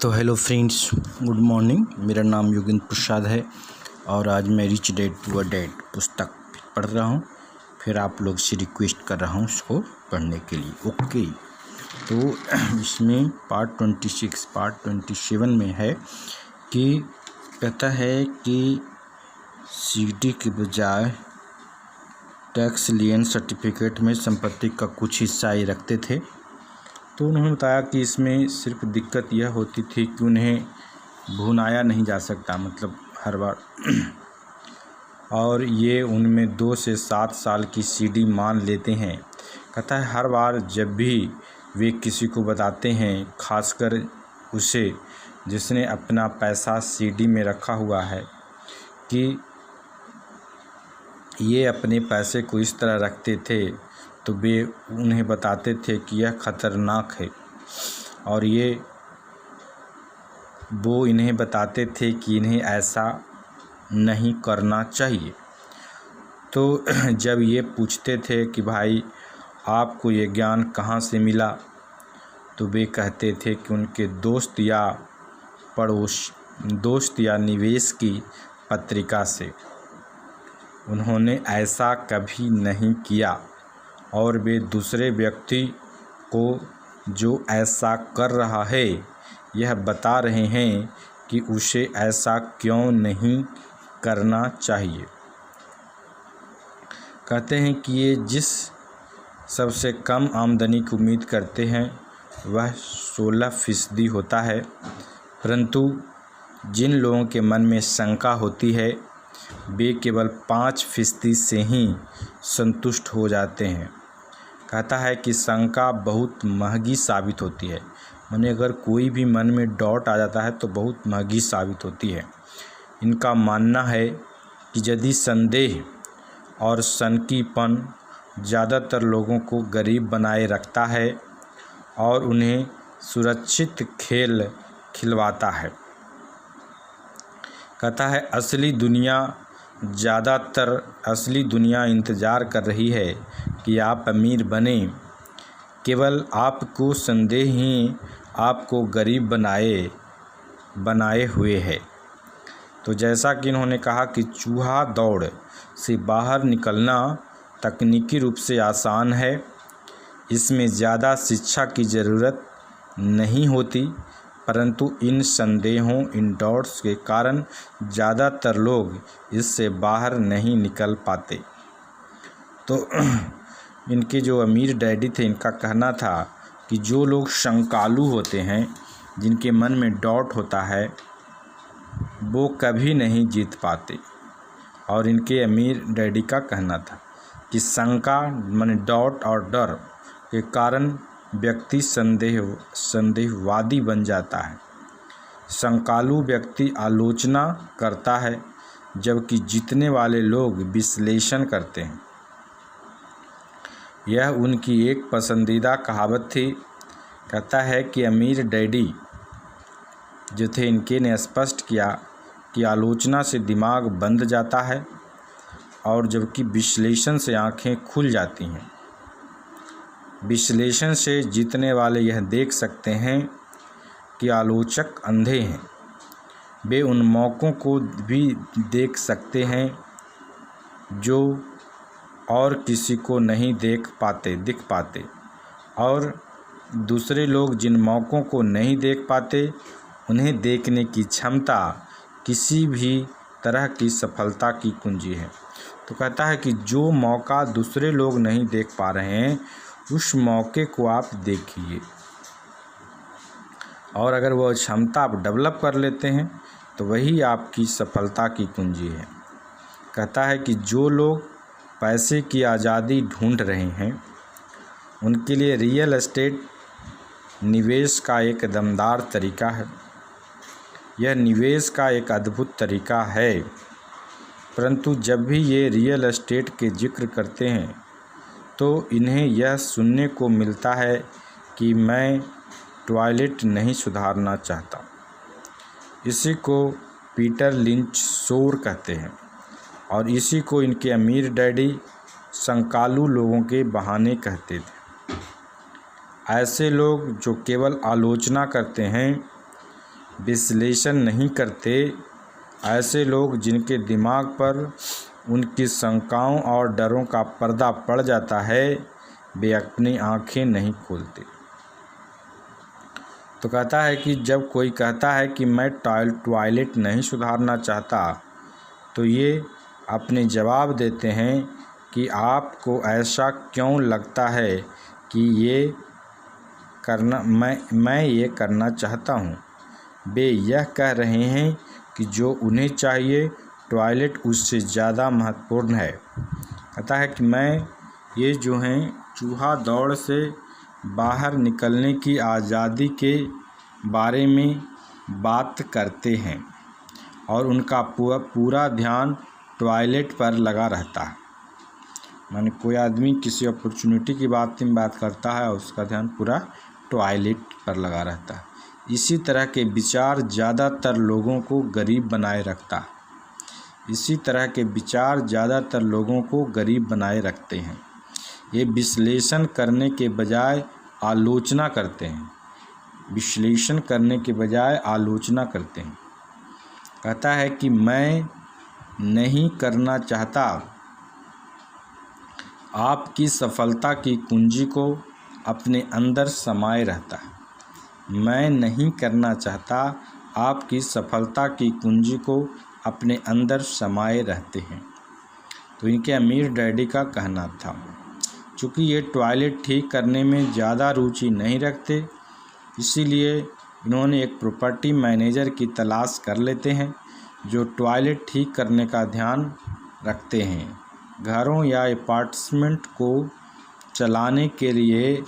तो hello friends, good morning. मेरा नाम योगेंद्र प्रसाद है और आज मैं रिच डैड पुअर डैड पुस्तक पढ़ रहा हूँ। फिर आप लोग से रिक्वेस्ट कर रहा हूँ उसको पढ़ने के लिए। ओके, तो इसमें पार्ट 27 में है कि कहता है कि सीडी के बजाय टैक्स लियन सर्टिफिकेट में संपत्ति का कुछ हिस्सा ही रखते थे। तो उन्होंने बताया कि इसमें सिर्फ दिक्कत यह होती थी कि उन्हें भुनाया नहीं जा सकता, मतलब हर बार और ये उनमें 2 से 7 साल की सीडी मान लेते हैं। कहता है हर बार जब भी वे किसी को बताते हैं, खासकर उसे जिसने अपना पैसा सीडी में रखा हुआ है, कि ये अपने पैसे को इस तरह रखते थे, तो वे उन्हें बताते थे कि यह ख़तरनाक है और वो इन्हें बताते थे कि इन्हें ऐसा नहीं करना चाहिए। तो जब ये पूछते थे कि भाई आपको ये ज्ञान कहाँ से मिला, तो वे कहते थे कि उनके दोस्त या निवेश की पत्रिका से। उन्होंने ऐसा कभी नहीं किया और वे दूसरे व्यक्ति को जो ऐसा कर रहा है यह बता रहे हैं कि उसे ऐसा क्यों नहीं करना चाहिए। कहते हैं कि ये जिस सबसे कम आमदनी की उम्मीद करते हैं वह 16% होता है, परंतु जिन लोगों के मन में शंका होती है वे केवल 5% से ही संतुष्ट हो जाते हैं। कहता है कि शंका बहुत महंगी साबित होती है, माने अगर कोई भी मन में डाउट आ जाता है तो बहुत महंगी साबित होती है। इनका मानना है कि यदि संदेह और सनकीपन ज़्यादातर लोगों को गरीब बनाए रखता है और उन्हें सुरक्षित खेल खिलवाता है। कहता है असली दुनिया इंतज़ार कर रही है कि आप अमीर बने। केवल आपको संदेह ही आपको गरीब बनाए हुए है। तो जैसा कि इन्होंने कहा कि चूहा दौड़ से बाहर निकलना तकनीकी रूप से आसान है, इसमें ज़्यादा शिक्षा की ज़रूरत नहीं होती, परंतु इन संदेहों, इन डाउट्स के कारण ज़्यादातर लोग इससे बाहर नहीं निकल पाते। तो इनके जो अमीर डैडी थे, इनका कहना था कि जो लोग शंकालु होते हैं, जिनके मन में डाउट होता है, वो कभी नहीं जीत पाते। और इनके अमीर डैडी का कहना था कि शंका माने डाउट और डर के कारण व्यक्ति संदेहवादी बन जाता है। शंकालु व्यक्ति आलोचना करता है, जबकि जीतने वाले लोग विश्लेषण करते हैं। यह उनकी एक पसंदीदा कहावत थी। कहता है कि अमीर डैडी जो थे, इनके ने स्पष्ट किया कि आलोचना से दिमाग बंद जाता है और जबकि विश्लेषण से आंखें खुल जाती हैं। विश्लेषण से जीतने वाले यह देख सकते हैं कि आलोचक अंधे हैं। वे उन मौक़ों को भी देख सकते हैं जो और किसी को नहीं दिख पाते और दूसरे लोग जिन मौक़ों को नहीं देख पाते, उन्हें देखने की क्षमता किसी भी तरह की सफलता की कुंजी है। तो कहता है कि जो मौका दूसरे लोग नहीं देख पा रहे हैं, उस मौके को आप देखिए और अगर वह क्षमता आप डेवलप कर लेते हैं तो वही आपकी सफलता की कुंजी है। कहता है कि जो लोग पैसे की आज़ादी ढूंढ रहे हैं, उनके लिए रियल एस्टेट निवेश का एक दमदार तरीका है। यह निवेश का एक अद्भुत तरीका है, परंतु जब भी ये रियल एस्टेट के जिक्र करते हैं तो इन्हें यह सुनने को मिलता है कि मैं टॉयलेट नहीं सुधारना चाहता। इसी को पीटर लिंच शोर कहते हैं और इसी को इनके अमीर डैडी शंकालु लोगों के बहाने कहते थे। ऐसे लोग जो केवल आलोचना करते हैं विश्लेषण नहीं करते। ऐसे लोग जिनके दिमाग पर उनकी शंकाओं और डरों का पर्दा पड़ जाता है, वे अपनी आँखें नहीं खोलते। तो कहता है कि जब कोई कहता है कि मैं टॉयलेट नहीं सुधारना चाहता, तो ये अपने जवाब देते हैं कि आपको ऐसा क्यों लगता है कि ये करना मैं ये करना चाहता हूँ। वे यह कह रहे हैं कि जो उन्हें चाहिए टॉयलेट उससे ज़्यादा महत्वपूर्ण है। कहता है कि मैं ये जो हैं चूहा दौड़ से बाहर निकलने की आज़ादी के बारे में बात करते हैं और उनका पूरा ध्यान टॉयलेट पर लगा रहता है। माने कोई आदमी किसी अपॉर्चुनिटी की बात करता है और उसका ध्यान पूरा टॉयलेट पर लगा रहता है। इसी तरह के विचार ज़्यादातर लोगों को गरीब बनाए रखता है। इसी तरह के विचार ज़्यादातर लोगों को गरीब बनाए रखते हैं। ये विश्लेषण करने के बजाय आलोचना करते हैं। विश्लेषण करने के बजाय आलोचना करते हैं। कहता है कि मैं नहीं करना चाहता आपकी सफलता की कुंजी को अपने अंदर समाये रहता है। मैं नहीं करना चाहता आपकी सफलता की कुंजी को अपने अंदर समाये रहते हैं। तो इनके अमीर डैडी का कहना था। चूँकि ये टॉयलेट ठीक करने में ज़्यादा रुचि नहीं रखते, इसीलिए इन्होंने एक प्रॉपर्टी मैनेजर की तलाश कर लेते हैं जो टॉयलेट ठीक करने का ध्यान रखते हैं। घरों या अपार्टमेंट को चलाने के लिए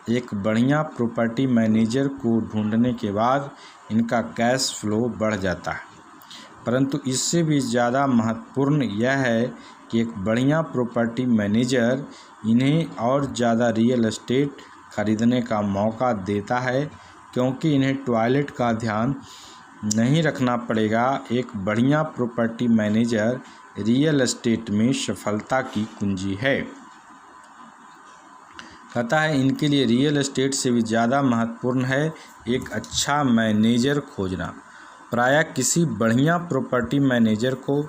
एक बढ़िया प्रॉपर्टी मैनेजर को ढूंढने के बाद इनका कैश फ्लो बढ़ जाता है। परंतु इससे भी ज़्यादा महत्वपूर्ण यह है कि एक बढ़िया प्रॉपर्टी मैनेजर इन्हें और ज़्यादा रियल एस्टेट खरीदने का मौका देता है, क्योंकि इन्हें टॉयलेट का ध्यान नहीं रखना पड़ेगा। एक बढ़िया प्रॉपर्टी मैनेजर रियल एस्टेट में सफलता की कुंजी है। कहता है इनके लिए रियल एस्टेट से भी ज़्यादा महत्वपूर्ण है एक अच्छा मैनेजर खोजना। प्रायः किसी बढ़िया प्रॉपर्टी मैनेजर को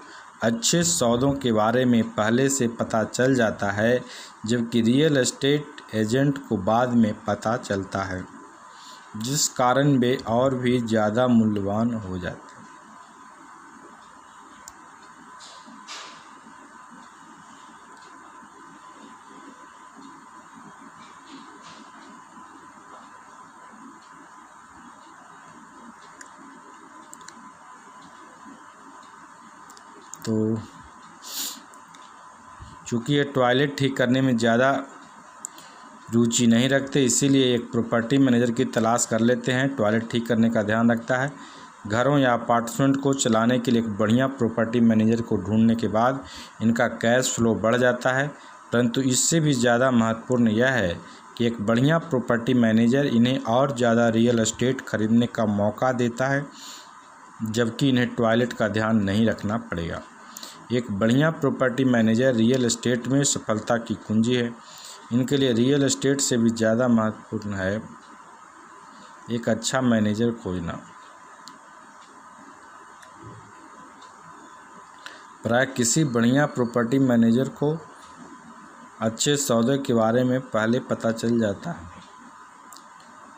अच्छे सौदों के बारे में पहले से पता चल जाता है, जबकि रियल एस्टेट एजेंट को बाद में पता चलता है, जिस कारण वे और भी ज़्यादा मूल्यवान हो जाते हैं। तो चूँकि ये टॉयलेट ठीक करने में ज़्यादा रुचि नहीं रखते, इसीलिए एक प्रॉपर्टी मैनेजर की तलाश कर लेते हैं। टॉयलेट ठीक करने का ध्यान रखता है। घरों या अपार्टमेंट को चलाने के लिए एक बढ़िया प्रॉपर्टी मैनेजर को ढूंढने के बाद इनका कैश फ्लो बढ़ जाता है। परंतु इससे भी ज़्यादा महत्वपूर्ण यह है कि एक बढ़िया प्रॉपर्टी मैनेजर इन्हें और ज़्यादा रियल एस्टेट खरीदने का मौका देता है, जबकि इन्हें टॉयलेट का ध्यान नहीं रखना पड़ेगा। एक बढ़िया प्रॉपर्टी मैनेजर रियल एस्टेट में सफलता की कुंजी है। इनके लिए रियल एस्टेट से भी ज़्यादा महत्वपूर्ण है एक अच्छा मैनेजर खोजना। प्राय किसी बढ़िया प्रॉपर्टी मैनेजर को अच्छे सौदे के बारे में पहले पता चल जाता है,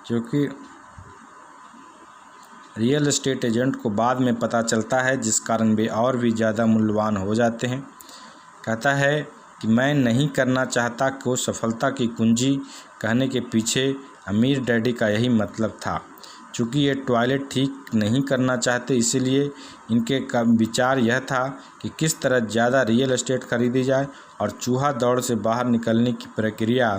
क्योंकि रियल एस्टेट एजेंट को बाद में पता चलता है, जिस कारण वे और भी ज़्यादा मूल्यवान हो जाते हैं। कहता है कि मैं नहीं करना चाहता को सफलता की कुंजी कहने के पीछे अमीर डैडी का यही मतलब था। चूँकि ये टॉयलेट ठीक नहीं करना चाहते, इसीलिए इनके का विचार यह था कि किस तरह ज़्यादा रियल एस्टेट खरीदी जाए और चूहा दौड़ से बाहर निकलने की प्रक्रिया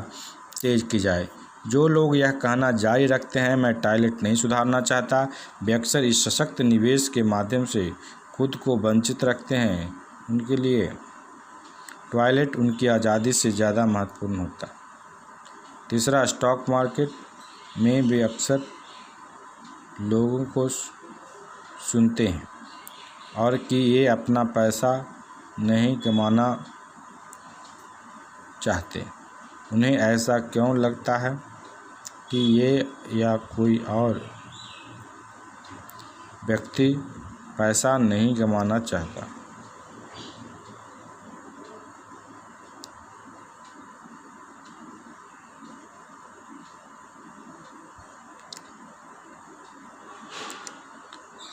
तेज़ की जाए। जो लोग यह कहना जारी रखते हैं मैं टॉयलेट नहीं सुधारना चाहता, वे अक्सर इस सशक्त निवेश के माध्यम से खुद को वंचित रखते हैं। उनके लिए टॉयलेट उनकी आज़ादी से ज़्यादा महत्वपूर्ण होता है। तीसरा, स्टॉक मार्केट में वे अक्सर लोगों को सुनते हैं और कि ये अपना पैसा नहीं कमाना चाहते। उन्हें ऐसा क्यों लगता है कि ये या कोई और व्यक्ति पैसा नहीं गंवाना चाहता।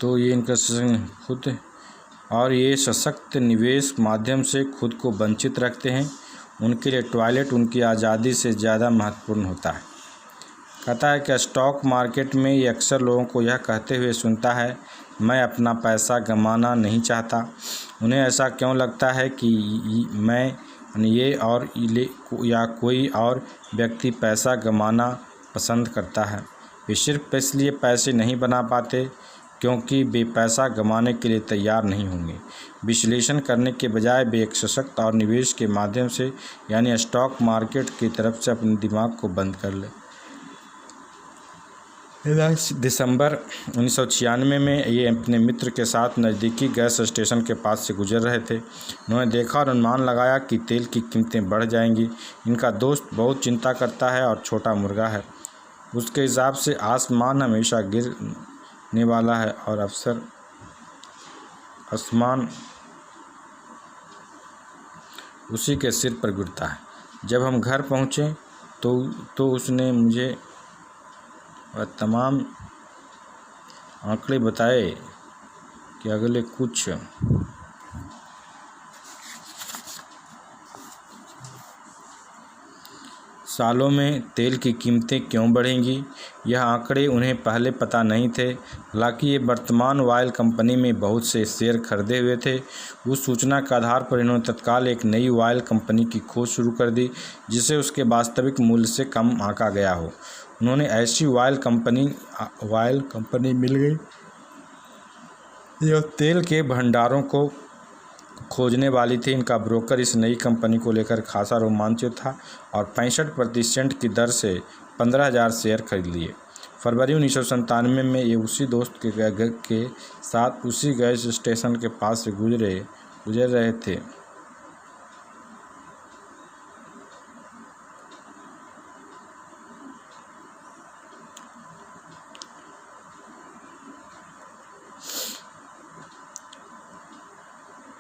तो ये इनका खुद और ये सशक्त निवेश माध्यम से खुद को वंचित रखते हैं। उनके लिए टॉयलेट उनकी आज़ादी से ज़्यादा महत्वपूर्ण होता है। कहता है कि स्टॉक मार्केट में ये अक्सर लोगों को यह कहते हुए सुनता है, मैं अपना पैसा गंवाना नहीं चाहता। उन्हें ऐसा क्यों लगता है कि मैं ये और या कोई और व्यक्ति पैसा गंवाना पसंद करता है। वे सिर्फ इसलिए पैसे नहीं बना पाते क्योंकि वे पैसा गंवाने के लिए तैयार नहीं होंगे। विश्लेषण करने के बजाय वे एक सशक्त और निवेश के माध्यम से यानी स्टॉक मार्केट की तरफ से अपने दिमाग को बंद कर ले। दिसंबर 1996 में ये अपने मित्र के साथ नज़दीकी गैस स्टेशन के पास से गुजर रहे थे। उन्होंने देखा और अनुमान लगाया कि तेल की कीमतें बढ़ जाएंगी। इनका दोस्त बहुत चिंता करता है और छोटा मुर्गा है। उसके हिसाब से आसमान हमेशा गिरने वाला है और अक्सर आसमान उसी के सिर पर गिरता है। जब हम घर पहुँचे तो उसने मुझे वह तमाम आंकड़े बताए कि अगले कुछ सालों में तेल की कीमतें क्यों बढ़ेंगी। यह आंकड़े उन्हें पहले पता नहीं थे। हालांकि ये वर्तमान ऑयल कंपनी में बहुत से शेयर खरीदे हुए थे। उस सूचना के आधार पर इन्होंने तत्काल एक नई ऑयल कंपनी की खोज शुरू कर दी जिसे उसके वास्तविक मूल्य से कम आंका गया हो। उन्होंने ऐसी ऑयल कंपनी मिल गई जो तेल के भंडारों को खोजने वाली थी। इनका ब्रोकर इस नई कंपनी को लेकर खासा रोमांचित था और 65% की दर से 15,000 शेयर खरीद लिए। फरवरी 1997 में ये उसी दोस्त के साथ उसी गैस स्टेशन के पास से गुजर रहे थे।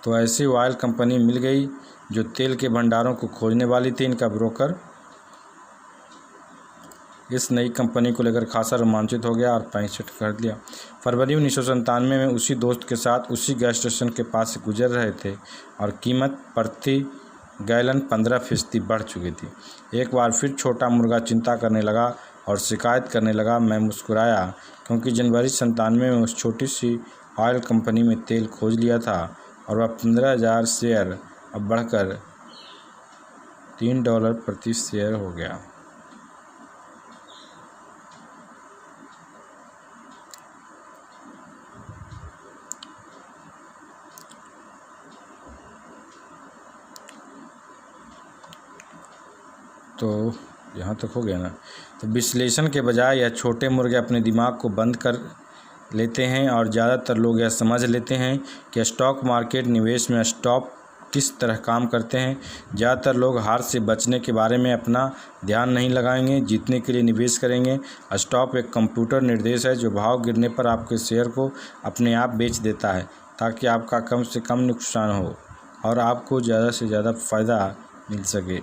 तो ऐसी ऑयल कंपनी मिल गई जो तेल के भंडारों को खोजने वाली थी। इनका ब्रोकर इस नई कंपनी को लेकर खासा रोमांचित हो गया और 65 खरीद लिया। फरवरी 1997 में उसी दोस्त के साथ उसी गैस स्टेशन के पास से गुजर रहे थे और कीमत प्रति गैलन 15% बढ़ चुकी थी। एक बार फिर छोटा मुर्गा चिंता करने लगा और शिकायत करने लगा। मैं मुस्कुराया क्योंकि जनवरी 97 में उस छोटी सी ऑयल कंपनी में तेल खोज लिया था और वह 15,000 शेयर अब बढ़कर $3 प्रति शेयर हो गया। तो यहाँ तक हो गया ना। तो विश्लेषण के बजाय यह छोटे मुर्गे अपने दिमाग को बंद कर लेते हैं और ज़्यादातर लोग यह समझ लेते हैं कि स्टॉक मार्केट निवेश में स्टॉप किस तरह काम करते हैं। ज़्यादातर लोग हार से बचने के बारे में अपना ध्यान नहीं लगाएंगे, जीतने के लिए निवेश करेंगे। स्टॉप एक कंप्यूटर निर्देश है जो भाव गिरने पर आपके शेयर को अपने आप बेच देता है ताकि आपका कम से कम नुकसान हो और आपको ज़्यादा से ज़्यादा फ़ायदा मिल सके।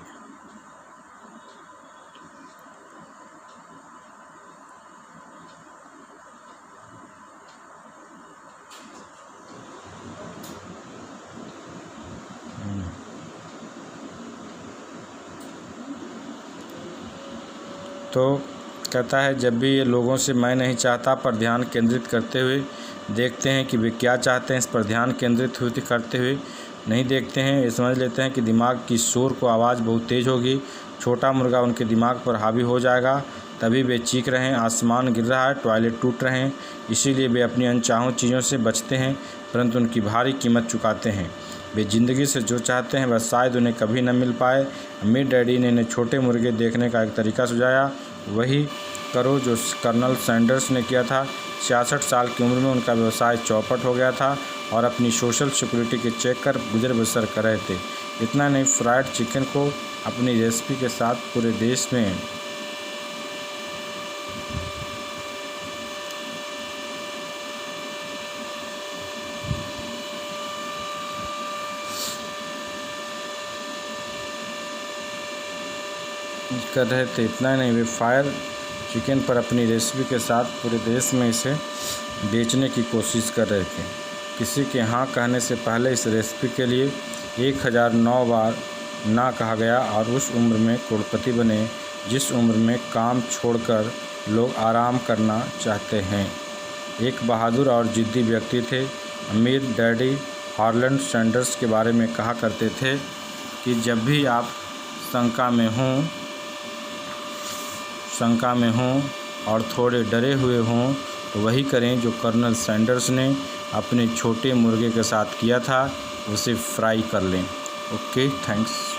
तो कहता है जब भी ये लोगों से मैं नहीं चाहता पर ध्यान केंद्रित करते हुए देखते हैं कि वे क्या चाहते हैं, इस पर ध्यान केंद्रित करते हुए नहीं देखते हैं। ये समझ लेते हैं कि दिमाग की शोर को आवाज़ बहुत तेज़ होगी, छोटा मुर्गा उनके दिमाग पर हावी हो जाएगा। तभी वे चीख रहे हैं, आसमान गिर रहा है, टॉयलेट टूट रहे हैं। इसीलिए वे अपनी अनचाही चीज़ों से बचते हैं परंतु उनकी भारी कीमत चुकाते हैं। वे ज़िंदगी से जो चाहते हैं वह शायद उन्हें कभी न मिल पाए। अमीर डैडी ने इन्हें छोटे मुर्गे देखने का एक तरीका सुझाया। वही करो जो कर्नल सैंडर्स ने किया था। 66 साल की उम्र में उनका व्यवसाय चौपट हो गया था और अपनी सोशल सिक्योरिटी के चेक कर गुजर बसर कर रहे थे। इतना नहीं, फ्राइड चिकन को अपनी रेसिपी के साथ पूरे देश में कर रहे थे। इतना ही नहीं, वे फ्राइड चिकन पर अपनी रेसिपी के साथ पूरे देश में इसे बेचने की कोशिश कर रहे थे। किसी के हाँ कहने से पहले इस रेसिपी के लिए 1009 बार ना कहा गया और उस उम्र में करोड़पति बने जिस उम्र में काम छोड़कर लोग आराम करना चाहते हैं। एक बहादुर और जिद्दी व्यक्ति थे। अमीर डैडी हार्लैंड सैंडर्स के बारे में कहा करते थे कि जब भी आप शंका में हों और थोड़े डरे हुए हों तो वही करें जो कर्नल सैंडर्स ने अपने छोटे मुर्गे के साथ किया था, उसे फ्राई कर लें। Okay, thanks.